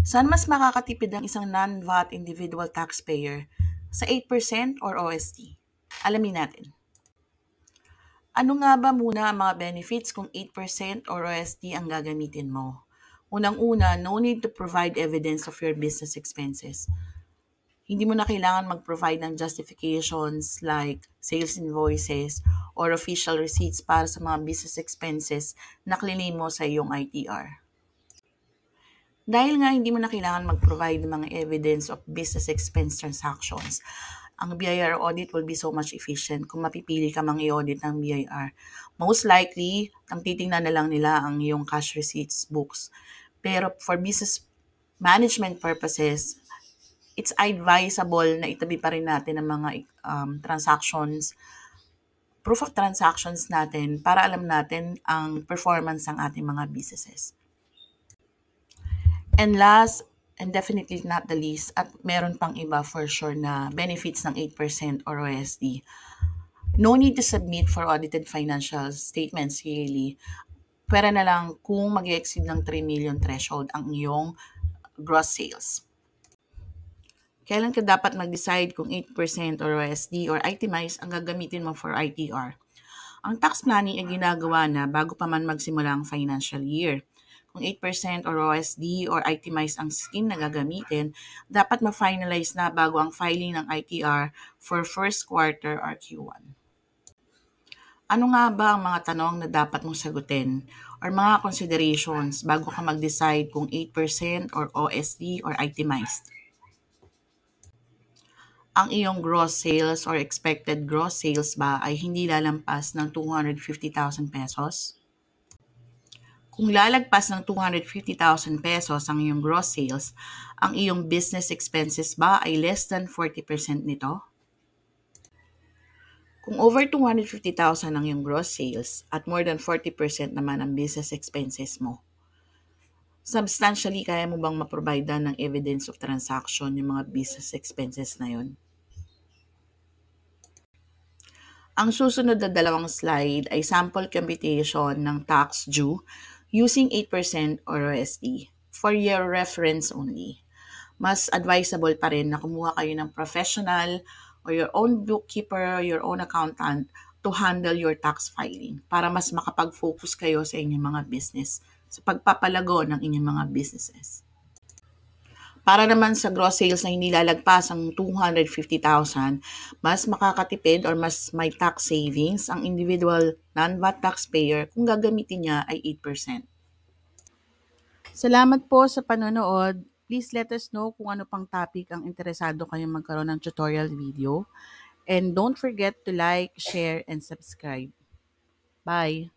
Saan mas makakatipid ang isang non-VAT individual taxpayer? Sa 8% or OST? Alamin natin. Ano nga ba muna ang mga benefits kung 8% or OST ang gagamitin mo? Unang-una, no need to provide evidence of your business expenses. Hindi mo na kailangan mag-provide ng justifications like sales invoices or official receipts para sa mga business expenses na claim mo sa iyong ITR. Dahil nga hindi mo na kailangan mag-provide ng mga evidence of business expense transactions, ang BIR audit will be so much efficient kung mapipili ka mang i-audit ng BIR. Most likely, ang titingnan na lang nila ang iyong cash receipts books. Pero for business management purposes, it's advisable na itabi pa rin natin ang mga transactions, proof of transactions natin para alam natin ang performance ng ating mga businesses. And last, and definitely not the least, at meron pang iba for sure na benefits ng 8% or OSD. No need to submit for audited financial statements yearly. Pwera na lang kung mag-exceed ng 3 million threshold ang iyong gross sales. Kailan ka dapat mag-decide kung 8% or OSD or itemize ang gagamitin mo for ITR? Ang tax planning ay ginagawa na bago pa man magsimula ang financial year. Kung 8% or OSD or itemize ang scheme na gagamitin, dapat ma-finalize na bago ang filing ng ITR for first quarter or Q1. Ano nga ba ang mga tanong na dapat mong sagutin or mga considerations bago ka mag-decide kung 8% or OSD or itemized? Ang iyong gross sales or expected gross sales ba ay hindi lalampas ng 250,000 pesos? Kung lalagpas ng 250,000 pesos ang iyong gross sales, ang iyong business expenses ba ay less than 40% nito? Kung over 250,000 ang iyong gross sales at more than 40% naman ang business expenses mo, substantially kaya mo bang maprovide ng evidence of transaction yung mga business expenses na yun? Ang susunod na dalawang slide ay sample computation ng tax due using 8% or OSD for your reference only. Mas advisable pa rin na kumuha kayo ng professional or your own bookkeeper, your own accountant to handle your tax filing para mas makapag-focus kayo sa inyong mga business, sa pagpapalago ng inyong mga businesses. Para naman sa gross sales na hindi lalagpas ang 250,000, mas makakatipid or mas may tax savings ang individual non-VAT taxpayer kung gagamitin niya ay 8%. Salamat po sa panonood. Please let us know kung ano pang topic ang interesado kayong magkaroon ng tutorial video. And don't forget to like, share, and subscribe. Bye!